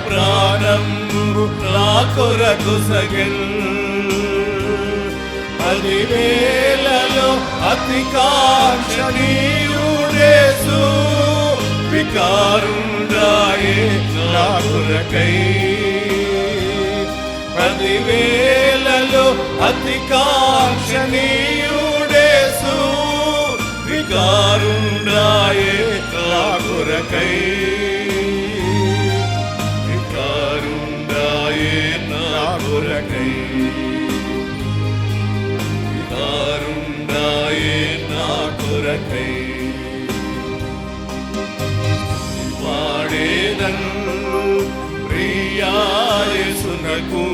ప్రాణం నా కొరకు సగల్ 10,000 అతి కాంక్షణీయుడేసు వికారుండాయే నా కొరకై 10,000 అతి కాంక్షణీయుడేసు వికారుండాయే నా కొరకై వికారుండాయే నా కొరకై వికారుండాయే నా కొరకై పాడేదన్ ప్రియా యేసునకు